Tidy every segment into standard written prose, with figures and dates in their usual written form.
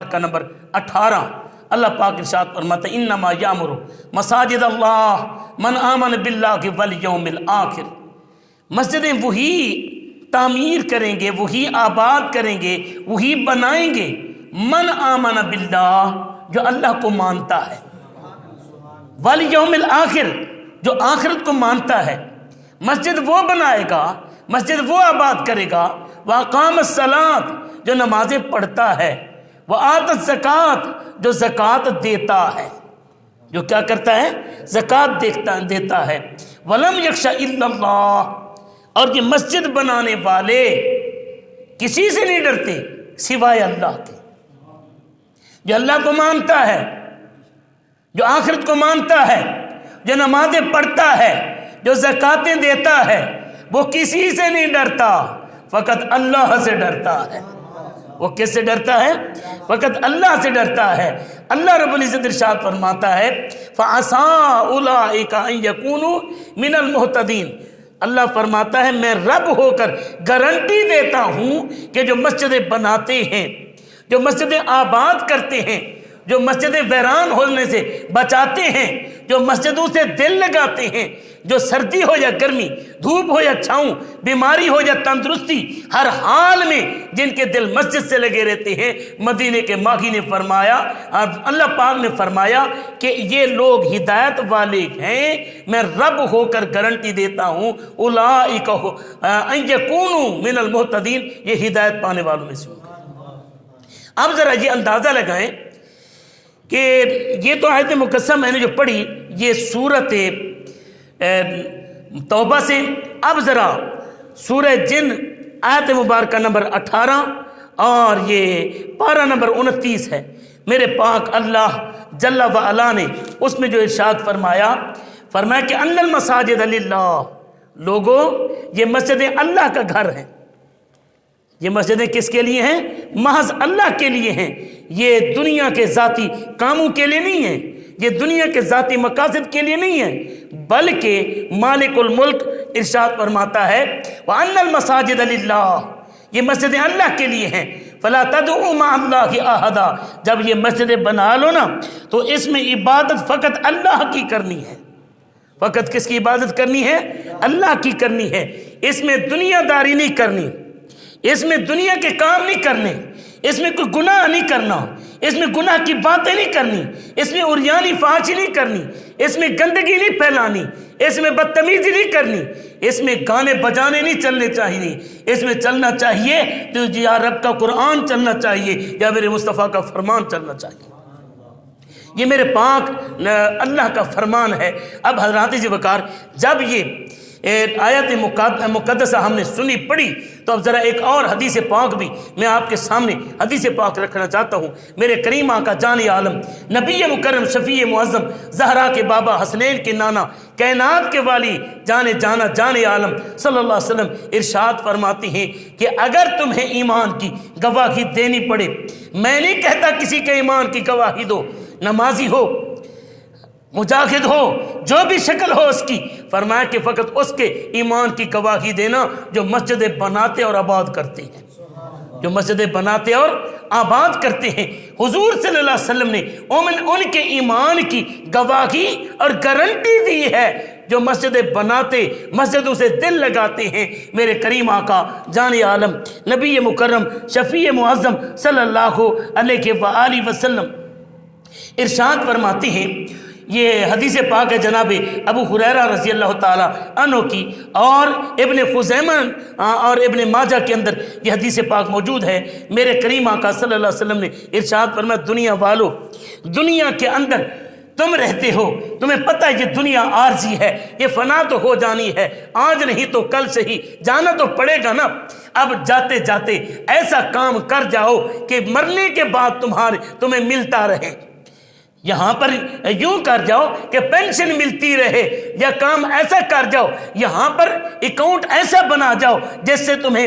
آیت کا نمبر 18 اللہ پاک ارشاد فرماتا ہے انما یامر مساجد اللہ من آمن باللہ والیوم الآخر، مسجدیں وہی تعمیر کریں گے، وہی آباد کریں گے، وہی بنائیں گے من آمن باللہ جو اللہ کو مانتا ہے، والیوم الآخر جو آخرت کو مانتا ہے۔ مسجد وہ بنائے گا، مسجد وہ آباد کرے گا، واقام الصلاۃ جو نمازیں پڑھتا ہے، وآت الزکوٰۃ جو زکوٰۃ دیتا ہے، جو کیا کرتا ہے؟ زکوٰۃ دیتا ہے، ولم یخش الا اللہ، اور یہ مسجد بنانے والے کسی سے نہیں ڈرتے سوائے اللہ کے۔ جو اللہ کو مانتا ہے، جو آخرت کو مانتا ہے، جو نمازیں پڑھتا ہے، جو زکاتیں دیتا ہے، وہ کسی سے نہیں ڈرتا، فقط اللہ سے ڈرتا ہے۔ وہ کس سے ڈرتا ہے؟ فقط اللہ سے ڈرتا ہے۔ اللہ رب العزت ارشاد فرماتا ہے فَعَسَىٰ أُولَٰئِكَ أَن يَكُونُوا مِنَ الْمُهْتَدِينَ، اللہ فرماتا ہے میں رب ہو کر گارنٹی دیتا ہوں کہ جو مسجدیں بناتے ہیں، جو مسجدیں آباد کرتے ہیں، جو مسجدیں ویران ہونے سے بچاتے ہیں، جو مسجدوں سے دل لگاتے ہیں، جو سردی ہو یا گرمی، دھوپ ہو یا چھاؤں، بیماری ہو یا تندرستی، ہر حال میں جن کے دل مسجد سے لگے رہتے ہیں، مدینے کے ماہی نے فرمایا، اللہ پاک نے فرمایا کہ یہ لوگ ہدایت والے ہیں، میں رب ہو کر گارنٹی دیتا ہوں اولئک ان یکونوا من المہتدین، یہ ہدایت پانے والوں میں سے ہوں۔ اب ذرا یہ اندازہ لگائیں کہ یہ تو آیت مقدسہ میں نے جو پڑھی یہ سورت توبہ سے، اب ذرا سورہ جن آیت مبارکہ نمبر 18 اور یہ پارہ نمبر 29 ہے، میرے پاک اللہ جل وعلا نے اس میں جو ارشاد فرمایا کہ ان المساجد للہ، لوگوں یہ مسجدیں اللہ کا گھر ہیں۔ یہ مسجدیں کس کے لیے ہیں؟ محض اللہ کے لیے ہیں، یہ دنیا کے ذاتی کاموں کے لیے نہیں ہیں، یہ دنیا کے ذاتی مقاصد کے لیے نہیں ہیں، بلکہ مالک الملک ارشاد فرماتا ہے وَأَنَّ الْمَسَاجِدَ لِلَّهِ، یہ مسجدیں اللہ کے لیے ہیں، فَلَا تَدْعُوا مَعَ اللَّهِ أَحَدًا، جب یہ مسجدیں بنا لو نا تو اس میں عبادت فقط اللہ کی کرنی ہے۔ فقط کس کی عبادت کرنی ہے؟ اللہ کی کرنی ہے، اس میں دنیا داری نہیں کرنی، اس میں دنیا کے کام نہیں کرنے، اس میں کوئی گناہ نہیں کرنا، اس میں گناہ کی باتیں نہیں کرنی، اس میں عریانی فحاشی نہیں کرنی، اس میں گندگی نہیں پھیلانی، اس میں بدتمیزی نہیں کرنی، اس میں گانے بجانے نہیں چلنے چاہیے، اس میں چلنا چاہیے تو یا رب کا قرآن چلنا چاہیے یا میرے مصطفیٰ کا فرمان چلنا چاہیے۔ یہ میرے پاک اللہ کا فرمان ہے۔ اب حضرات جی وقار جب یہ آیت مقدسہ ہم نے سنی پڑھی تو اب ذرا ایک اور حدیث پاک بھی میں آپ کے سامنے حدیث پاک رکھنا چاہتا ہوں۔ میرے کریم آقا جان عالم نبی مکرم شفیع معظم زہرا کے بابا حسنین کے نانا کائنات کے والی جان عالم صلی اللہ علیہ وسلم ارشاد فرماتے ہیں کہ اگر تمہیں ایمان کی گواہی دینی پڑے، میں نہیں کہتا کسی کے ایمان کی گواہی دو، نمازی ہو، مجاہد ہو، جو بھی شکل ہو اس کی، فرمایا کہ فقط اس کے ایمان کی گواہی دینا جو مسجدیں بناتے اور آباد کرتے ہیں، جو مسجدیں بناتے اور آباد کرتے ہیں۔ حضور صلی اللہ علیہ وسلم نے ان کے ایمان کی گواہی اور گارنٹی دی ہے جو مسجدیں بناتے، مسجدوں سے دل لگاتے ہیں۔ میرے کریم آقا جان عالم نبی مکرم شفیع معظم صلی اللہ علیہ وآلہ وسلم ارشاد فرماتے ہیں، یہ حدیث پاک ہے جناب ابو ہریرہ رضی اللہ تعالی عنہ کی، اور ابن خزیمہ اور ابن ماجہ کے اندر یہ حدیث پاک موجود ہے۔ میرے کریم آقا صلی اللہ علیہ وسلم نے ارشاد فرمایا دنیا والو، دنیا کے اندر تم رہتے ہو، تمہیں پتہ ہے یہ دنیا عارضی ہے، یہ فنا تو ہو جانی ہے، آج نہیں تو کل سے ہی جانا تو پڑے گا نا۔ اب جاتے جاتے ایسا کام کر جاؤ کہ مرنے کے بعد تمہیں ملتا رہے۔ یہاں پر یوں کر جاؤ کہ پینشن ملتی رہے، یا کام ایسا کر جاؤ، یہاں پر اکاؤنٹ ایسا بنا جاؤ جس سے تمہیں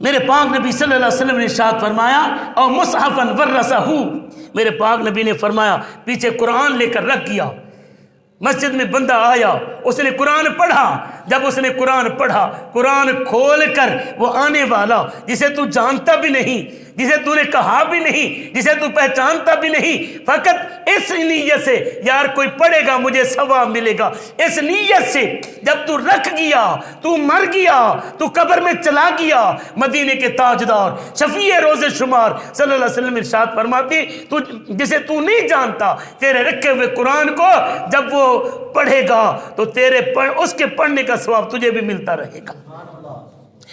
میرے پاک نبی صلی اللہ علیہ وسلم نے ارشاد فرمایا اور مصحفن ورثہ، میرے پاک نبی نے فرمایا پیچھے قرآن لے کر رکھ گیا۔ مسجد میں بندہ آیا، اس نے قرآن پڑھا، جب اس نے قرآن پڑھا، قرآن کھول کر وہ آنے والا جسے تو جانتا بھی نہیں، جسے تو نے کہا بھی نہیں، جسے تو پہچانتا بھی نہیں، فقط اس نیت سے یار کوئی پڑھے گا مجھے ثواب ملے گا، اس نیت سے جب تو رکھ گیا، تو مر گیا، تو قبر میں چلا گیا، مدینے کے تاجدار شفیع روز شمار صلی اللہ علیہ وسلم ارشاد فرماتے تو جسے تو نہیں جانتا تیرے رکھے ہوئے قرآن کو جب وہ پڑھے گا تو اس کے پڑھنے کا ثواب تجھے بھی ملتا رہے گا۔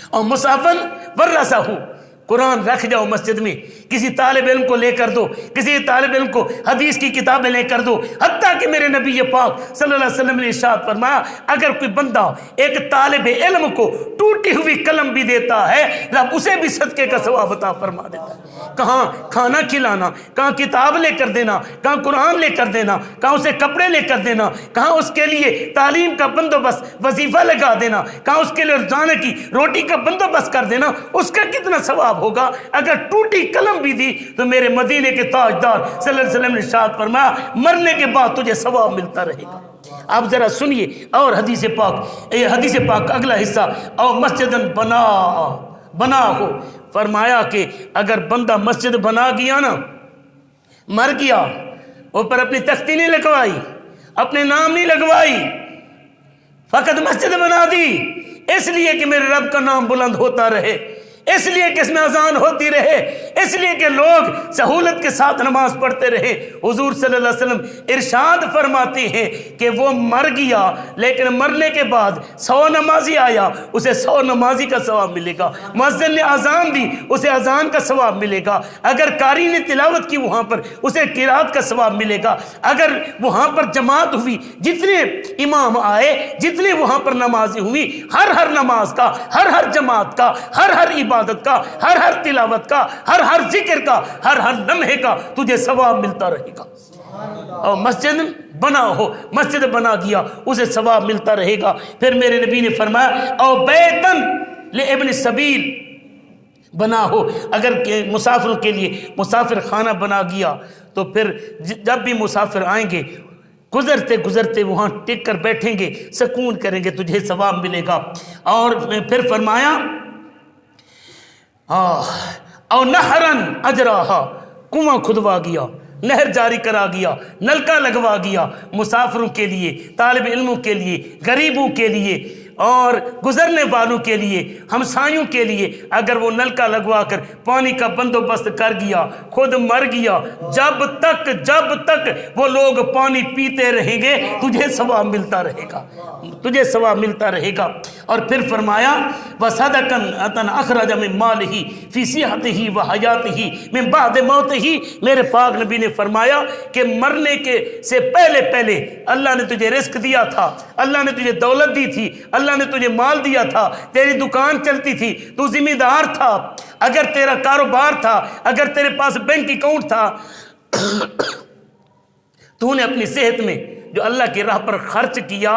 اور مصحفن ورثہ، قرآن رکھ جاؤ مسجد میں، کسی طالب علم کو لے کر دو، کسی طالب علم کو حدیث کی کتابیں لے کر دو، حتیٰ کہ میرے نبی پاک صلی اللہ علیہ وسلم نے ارشاد فرمایا اگر کوئی بندہ ایک طالب علم کو ٹوٹی ہوئی قلم بھی دیتا ہے رب اسے بھی صدقے کا ثواب عطا فرما دیتا ہے۔ کہاں کھانا کھلانا، کہاں کتاب لے کر دینا، کہاں قرآن لے کر دینا، کہاں اسے کپڑے لے کر دینا، کہاں اس کے لیے تعلیم کا بندوبست وظیفہ لگا دینا، کہاں اس کے لیے روزانہ کی روٹی کا بندوبست کر دینا، اس کا کتنا ثواب ہوگا۔ اگر ٹوٹی قلم بھی دی تو میرے مدینے کے تاجدار صلی اللہ علیہ وسلم نے ارشاد فرمایا مرنے کے بعد تجھے ثواب ملتا رہے گا۔ آپ ذرا سنیے اور حدیث پاک کا اگلا حصہ، اور مسجدن بنا ہو، فرمایا کہ اگر بندہ مسجد بنا گیا نا، مر گیا، اوپر اپنی تختی نہیں لگوائی، اپنے نام نہیں لگوائی، فقط مسجد بنا دی اس لیے کہ میرے رب کا نام بلند ہوتا رہے، اس لیے کہ اس میں اذان ہوتی رہے، اس لیے کہ لوگ سہولت کے ساتھ نماز پڑھتے رہے۔ حضور صلی اللہ علیہ وسلم ارشاد فرماتے ہیں کہ وہ مر گیا لیکن مرنے کے بعد 100 نمازی آیا، اسے 100 نمازی کا ثواب ملے گا، مؤذن نے اذان دی اسے اذان کا ثواب ملے گا، اگر قاری نے تلاوت کی وہاں پر اسے قرات کا ثواب ملے گا، اگر وہاں پر جماعت ہوئی، جتنے امام آئے، جتنے وہاں پر نمازی ہوئی، ہر نماز کا، ہر جماعت کا، ہر عبادت کا، ہر تلاوت کا، ہر ذکر کا، ہر لمحے کا تجھے ثواب ملتا رہے گا۔ اور مسجد بنا ہو، مسجد بنا گیا اسے ثواب ملتا رہے گا۔ پھر میرے نبی نے فرمایا او بیتن لابن السبیل، بنا ہو، اگر مسافروں کے لیے مسافر خانہ بنا گیا تو پھر جب بھی مسافر آئیں گے گزرتے وہاں ٹک کر بیٹھیں گے، سکون کریں گے، تجھے ثواب ملے گا۔ اور پھر فرمایا اور نہرن اجراہا، کنواں کھدوا گیا، نہر جاری کرا گیا، نلکا لگوا گیا، مسافروں کے لیے، طالب علموں کے لیے، غریبوں کے لیے اور گزرنے والوں کے لیے، ہمسایوں کے لیے، اگر وہ نلکا لگوا کر پانی کا بندوبست کر گیا، خود مر گیا، جب تک وہ لوگ پانی پیتے رہیں گے تجھے ثواب ملتا رہے گا، تجھے ثواب ملتا رہے گا۔ اور پھر فرمایا وَصَدَقًا أَخْرَجَ مِن مَالِهِ فِي صِحَّتِهِ وَحَيَاتِهِ مِن بَعْدِ مَوْتِهِ، میرے پاک نبی نے فرمایا کہ مرنے کے سے پہلے اللہ نے تجھے رزق دیا تھا، اللہ نے تجھے دولت دی تھی، اللہ نے تجھے مال دیا تھا، تیری دکان چلتی تھی، تو ذمہ دار تھا، اگر تیرا کاروبار تھا، اگر تیرے پاس بینک اکاؤنٹ تھا، تو نے اپنی صحت میں جو اللہ کی راہ پر خرچ کیا،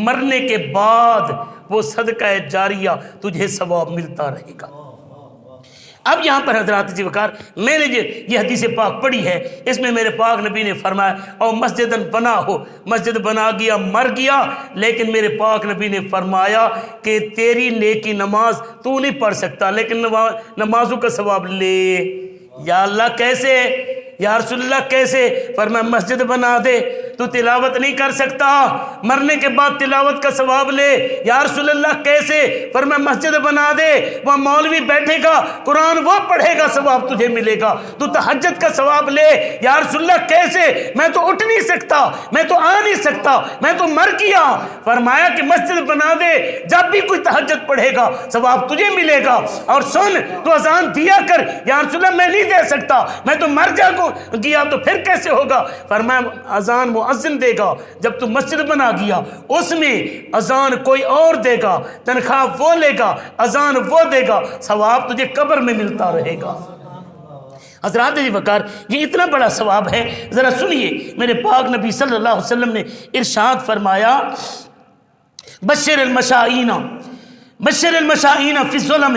مرنے کے بعد وہ صدقہ جاریہ تجھے ثواب ملتا رہے گا۔ اب یہاں پر حضرات جی وقار میں نے یہ حدیث پاک پڑھی ہے، اس میں میرے پاک نبی نے فرمایا اور مسجدن بنا ہو، مسجد بنا گیا، مر گیا، لیکن میرے پاک نبی نے فرمایا کہ تیری نیکی نماز تو نہیں پڑھ سکتا لیکن نمازوں کا ثواب لے۔ یا اللہ کیسے؟ یا رسول اللہ کیسے؟ فرمایا مسجد بنا دے، تو تلاوت نہیں کر سکتا، مرنے کے بعد تلاوت کا ثواب لے۔ یا رسول اللہ کیسے؟ فرمایا مسجد بنا دے، وہاں مولوی بیٹھے گا، قرآن وہ پڑھے گا، ثواب تجھے ملے گا، تو تہجد کا ثواب لے۔ یا رسول اللہ کیسے؟ میں تو اٹھ نہیں سکتا، میں تو آ نہیں سکتا، میں تو مر گیا۔ فرمایا کہ مسجد بنا دے، جب بھی کوئی تہجد پڑھے گا ثواب تجھے ملے گا۔ اور سن، تو اذان دیا کر۔ یا رسول اللہ میں نہیں دے سکتا، میں تو مر گیا، تو پھر کیسے ہوگا؟ فرمایا اذان مؤذن دے گا، جب تو مسجد بنا گیا اس میں اذان کوئی اور دے گا، تنخواہ وہ لے گا، اذان وہ دے گا، ثواب تجھے قبر میں ملتا رہے گا۔ حضرات جی وقار یہ اتنا بڑا ثواب ہے، ذرا سنیے میرے پاک نبی صلی اللہ علیہ وسلم نے ارشاد فرمایا بشر المشائین فی الظلم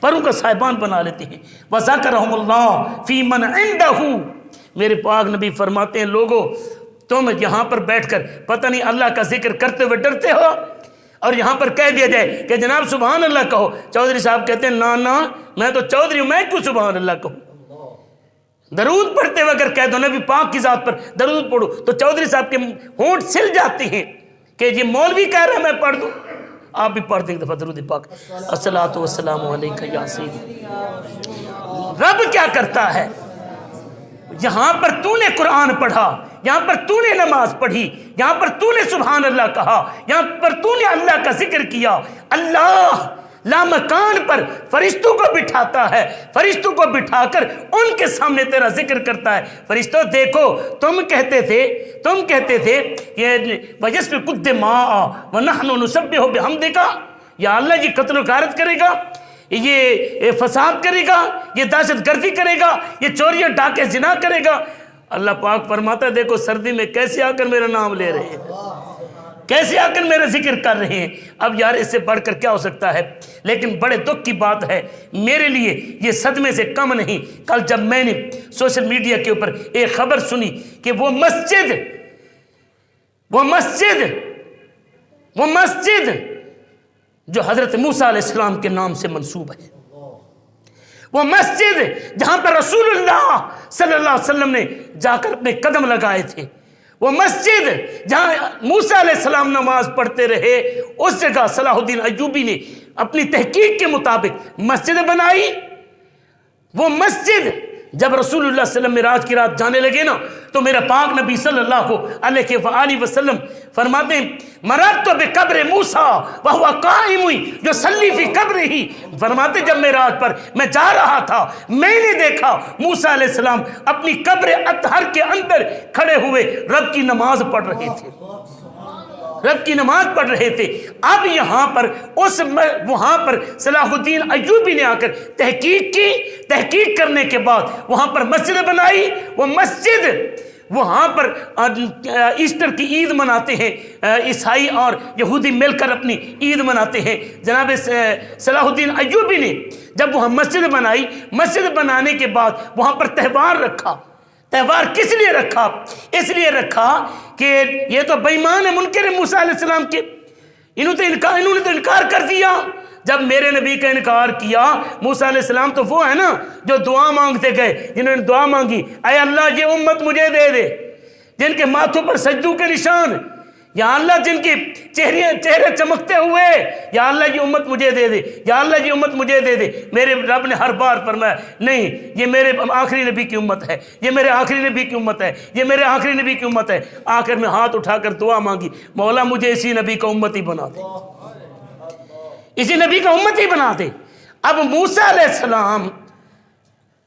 پروں کا صاحبان بنا لیتے ہیں. وَذَكَرَهُمُ اللَّهُ فِي مَنْ عِنْدَهُ. میرے پاک نبی فرماتے ہیں لوگوں تم یہاں پر بیٹھ کر پتہ نہیں اللہ کا ذکر کرتے ہوئے ڈرتے ہو اور یہاں پر کہہ دیا جائے کہ جناب سبحان اللہ کہو. چودھری صاحب کہتے ہیں نا میں تو چودھری ہوں، میں کیوں سبحان اللہ کہوں. درود پڑھتے ہوئے اگر کہہ دو نبی پاک کی ذات پر درود پڑھو تو چودھری صاحب کے ہونٹ سل جاتے ہیں کہ یہ مولوی کہہ رہا ہے میں پڑھ دوں. آپ بھی پڑھ دیں ایک دفعہ درود پاک. الصلاۃ والسلام علیک یا سیدی. رب کیا کرتا ہے، یہاں پر تو نے قرآن پڑھا، یہاں پر تو نے نماز پڑھی، یہاں پر تو نے سبحان اللہ کہا، یہاں پر تو نے اللہ کا ذکر کیا. اللہ لامکان پر فرشتوں کو بٹھاتا ہے، فرشتوں کو بٹھا کر ان کے سامنے تیرا ذکر کرتا ہے. فرشتوں دیکھو تم کہتے تھے کہ وَيَسْفِكُ الدِّمَاءَ وَنَحْنُ نُسَبِّحُ بِحَمْدِكَ. یا اللہ یہ قتل و غارت کرے گا، یہ فساد کرے گا، یہ دہشت گردی کرے گا، یہ چوریاں ڈاکے زنا کرے گا. اللہ پاک فرماتا ہے دیکھو سردی میں کیسے آ کر میرا نام لے رہے ہیں، کیسے آ کر میرا ذکر کر رہے ہیں. اب یار اس سے بڑھ کر کیا ہو سکتا ہے. لیکن بڑے دکھ کی بات ہے میرے لیے، یہ صدمے سے کم نہیں. کل جب میں نے سوشل میڈیا کے اوپر ایک خبر سنی کہ وہ مسجد جو حضرت موسیٰ علیہ السلام کے نام سے منسوب ہے، وہ مسجد جہاں پر رسول اللہ صلی اللہ علیہ وسلم نے جا کر اپنے قدم لگائے تھے، وہ مسجد جہاں موسیٰ علیہ السلام نماز پڑھتے رہے، اس جگہ صلاح الدین ایوبی نے اپنی تحقیق کے مطابق مسجد بنائی. وہ مسجد جب رسول اللہ صلی اللہ علیہ وسلم معراج کی رات جانے لگے نا تو میرا پاک نبی صلی اللہ علیہ وآلہ وسلم فرماتے ہیں مررت بقبر موسیٰ وہو قائم یصلی فی قبرہ. فرماتے جب معراج پر میں جا رہا تھا میں نے دیکھا موسیٰ علیہ السلام اپنی قبر اطہر کے اندر کھڑے ہوئے رب کی نماز پڑھ رہے تھے، رب کی نماز پڑھ رہے تھے. اب یہاں پر وہاں پر صلاح الدین ایوبی نے آ کر تحقیق کی، تحقیق کرنے کے بعد وہاں پر مسجد بنائی. وہ مسجد وہاں پر ایسٹر کی عید مناتے ہیں، عیسائی اور یہودی مل کر اپنی عید مناتے ہیں. جناب صلاح الدین ایوبی نے جب وہاں مسجد بنائی، مسجد بنانے کے بعد وہاں پر تہوار رکھا. تہوار کس لیے رکھا؟ اس لیے رکھا کہ یہ تو بے ایمان ہے، منکر ہے موسیٰ علیہ السلام کے، انہوں نے تو انکار کر دیا. جب میرے نبی کا انکار کیا موسیٰ علیہ السلام تو وہ ہے نا جو دعا مانگتے گئے، جنہوں نے دعا مانگی اے اللہ یہ امت مجھے دے دے جن کے ماتھوں پر سجدوں کے نشان، یا اللہ جن کے چہرے چمکتے ہوئے، یا اللہ یہ امت مجھے دے دے، یا اللہ یہ امت مجھے دے دے. میرے رب نے ہر بار فرمایا نہیں یہ میرے آخری نبی کی امت ہے، یہ میرے آخری نبی کی امت ہے، یہ میرے آخری نبی کی امت ہے. آخر میں ہاتھ اٹھا کر دعا مانگی مولا مجھے اسی نبی کا امتی بنا دے، اسی نبی کا امتی بنا دے. اب موسیٰ علیہ السلام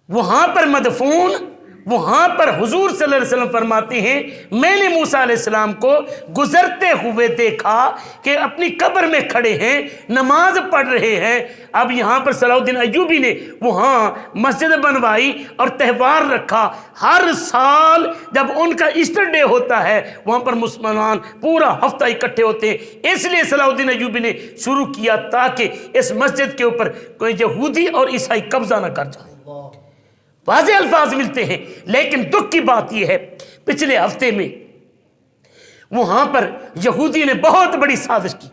وہاں پر مدفون، وہاں پر حضور صلی اللہ علیہ وسلم فرماتے ہیں میں نے موسیٰ علیہ السلام کو گزرتے ہوئے دیکھا کہ اپنی قبر میں کھڑے ہیں، نماز پڑھ رہے ہیں. اب یہاں پر صلاح الدین ایوبی نے وہاں مسجد بنوائی اور تہوار رکھا. ہر سال جب ان کا ایسٹر ڈے ہوتا ہے وہاں پر مسلمان پورا ہفتہ اکٹھے ہوتے ہیں. اس لیے صلاح الدین ایوبی نے شروع کیا تاکہ اس مسجد کے اوپر کوئی یہودی اور عیسائی قبضہ نہ کر جائے. واضح الفاظ ملتے ہیں. لیکن دکھ کی بات یہ ہے پچھلے ہفتے میں وہاں پر یہودی نے بہت بڑی سازش کی،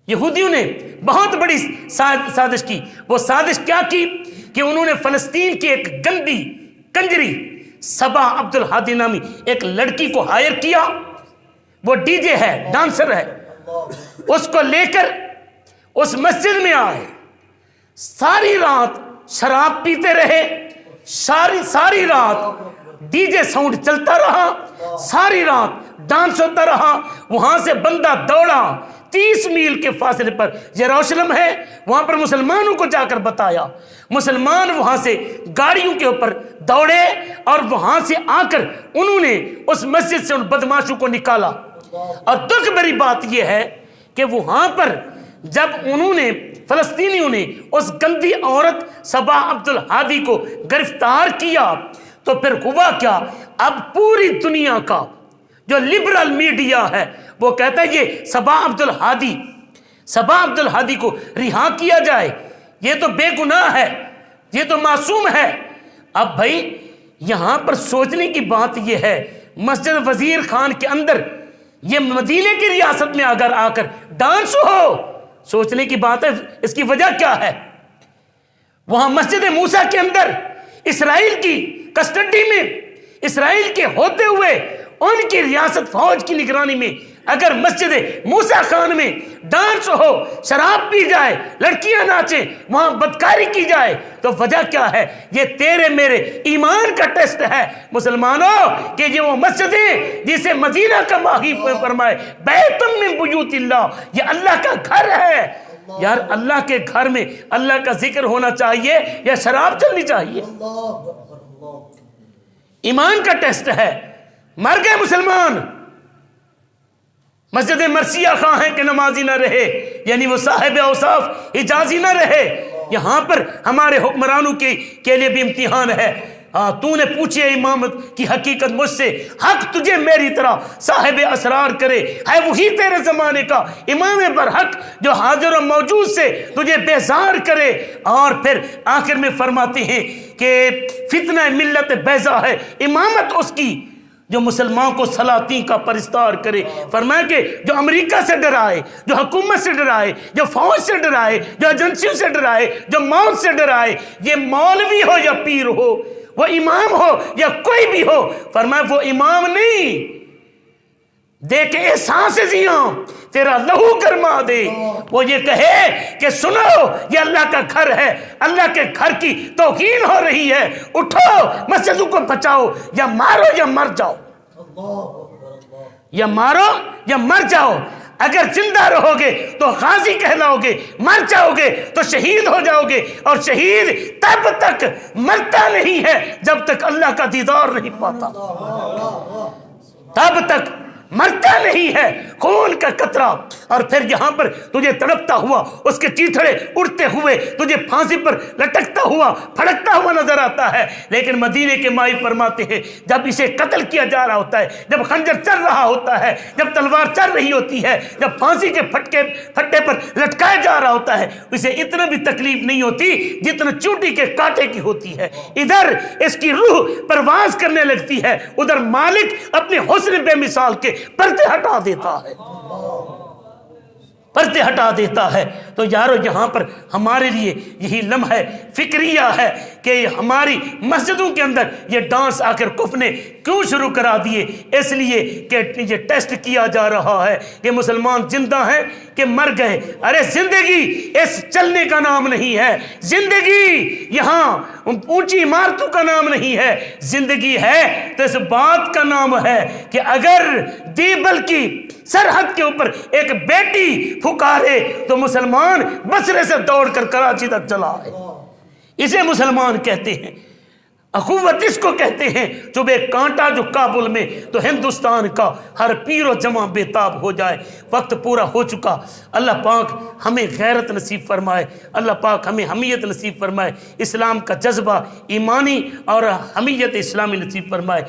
یہودیوں نے بہت بڑی سازش کی. وہ سازش کیا کی کہ انہوں نے فلسطین کی ایک گندی کنجری صبا عبد الہادی نامی ایک لڑکی کو ہائر کیا. وہ ڈی جے ہے، ڈانسر ہے، اس کو لے کر اس مسجد میں آئے، ساری رات شراب پیتے رہے، ساری رات ڈی جے ساؤنڈ چلتا رہا، ساری رات ڈانس ہوتا رہا. وہاں سے بندہ دوڑا 30 میل کے فاصلے پر یروشلم ہے، وہاں پر مسلمانوں کو جا کر بتایا. مسلمان وہاں سے گاڑیوں کے اوپر دوڑے اور وہاں سے آ کر انہوں نے اس مسجد سے ان بدماشوں کو نکالا. اور دکھ بڑی بات یہ ہے کہ وہاں پر جب انہوں نے فلسطینیوں نے اس گندی عورت صبا عبد الہادی کو گرفتار کیا تو پھر ہوا کیا؟ اب پوری دنیا کا جو لبرل میڈیا ہے وہ کہتا ہے یہ صبا عبد الہادی کو رہا کیا جائے، یہ تو بے گناہ ہے، یہ تو معصوم ہے۔ اب بھائی یہاں پر سوچنے کی بات یہ ہے، مسجد وزیر خان کے اندر یہ مدینے کی ریاست میں اگر آ کر ڈانس ہو، سوچنے کی بات ہے اس کی وجہ کیا ہے۔ وہاں مسجد موسیٰ کے اندر اسرائیل کی کسٹڈی میں، اسرائیل کے ہوتے ہوئے ان کی ریاست فوج کی نگرانی میں اگر مسجد موسیٰ خان میں ڈانس ہو، شراب پی جائے، لڑکیاں ناچیں، وہاں بدکاری کی جائے، تو وجہ کیا ہے؟ یہ تیرے میرے ایمان کا ٹیسٹ ہے مسلمانوں، کہ یہ وہ مسجدیں جسے مدینہ کا ماہی فرمائے بیتم من بیوت اللہ، یہ اللہ کا گھر ہے۔ یار اللہ کے گھر میں اللہ کا ذکر ہونا چاہیے یا شراب چلنی چاہیے؟ ایمان کا ٹیسٹ ہے۔ مر گئے مسلمان، مسجد مرثیہ خواہ ہیں کہ نمازی نہ رہے، یعنی وہ صاحب اوصاف حجازی نہ رہے۔ یہاں پر ہمارے حکمرانوں کے لیے بھی امتحان ہے۔ تو نے پوچھے امامت کی حقیقت مجھ سے، حق تجھے میری طرح صاحب اسرار کرے، ہے وہی تیرے زمانے کا امام برحق جو حاضر و موجود سے تجھے بیزار کرے۔ اور پھر آخر میں فرماتے ہیں کہ فتنہ ملت بیضا ہے امامت اس کی جو مسلمان کو سلاطین کا پرستار کرے۔ فرمایا کہ جو امریکہ سے ڈرائے، جو حکومت سے ڈرائے، جو فوج سے ڈرائے، جو ایجنسیوں سے ڈرائے، جو موت سے ڈرائے، یہ مولوی ہو یا پیر ہو، وہ امام ہو یا کوئی بھی ہو، فرمایا وہ امام نہیں دے کے احساس زیاں تیرا لہو گرما دے، وہ یہ کہے کہ سنو یہ اللہ کا گھر ہے، اللہ کے گھر کی توہین ہو رہی ہے، اٹھو مسجدوں کو بچاؤ، یا مارو یا مر جاؤ، یا مارو یا مر جاؤ۔ اگر زندہ رہو گے تو غازی کہلاؤ گے، مر جاؤ گے تو شہید ہو جاؤ گے، اور شہید تب تک مرتا نہیں ہے جب تک اللہ کا دیدار نہیں پاتا، تب تک مرتا نہیں ہے۔ خون کا قطرہ، اور پھر یہاں پر تجھے تڑپتا ہوا، اس کے چیتھڑے اڑتے ہوئے تجھے پھانسی پر لٹکتا ہوا پھڑکتا ہوا نظر آتا ہے، لیکن مدینے کے مائی فرماتے ہیں جب اسے قتل کیا جا رہا ہوتا ہے، جب خنجر چل رہا ہوتا ہے، جب تلوار چل رہی ہوتی ہے، جب پھانسی کے پھٹے پر لٹکایا جا رہا ہوتا ہے، اسے اتنا بھی تکلیف نہیں ہوتی جتنا چونٹی کے کانٹے کی ہوتی ہے۔ ادھر اس کی روح پرواز کرنے لگتی ہے، ادھر مالک اپنے حسن بے مثال کے پردے ہٹا دیتا ہے، پردے ہٹا دیتا ہے۔ تو یارو یہاں پر ہمارے لیے یہی لمحہ فکریہ ہے کہ ہماری مسجدوں کے اندر یہ ڈانس آخر کفر نے کیوں شروع کرا دیے؟ اس لیے کہ یہ ٹیسٹ کیا جا رہا ہے کہ مسلمان زندہ ہیں کہ مر گئے۔ ارے زندگی اس چلنے کا نام نہیں ہے، زندگی یہاں اونچی عمارتوں کا نام نہیں ہے، زندگی ہے تو اس بات کا نام ہے کہ اگر دیبل کی سرحد کے اوپر ایک بیٹی پھکارے تو مسلمان بصرے سے دوڑ کر کراچی تک چلا ہے۔ اسے مسلمان کہتے ہیں، اخوت اس کو کہتے ہیں۔ جو بے کانٹا جو کابل میں تو ہندوستان کا ہر پیر و جمع بے تاب ہو جائے۔ وقت پورا ہو چکا، اللہ پاک ہمیں غیرت نصیب فرمائے، اللہ پاک ہمیں حمیت نصیب فرمائے، اسلام کا جذبہ ایمانی اور حمیت اسلامی نصیب فرمائے۔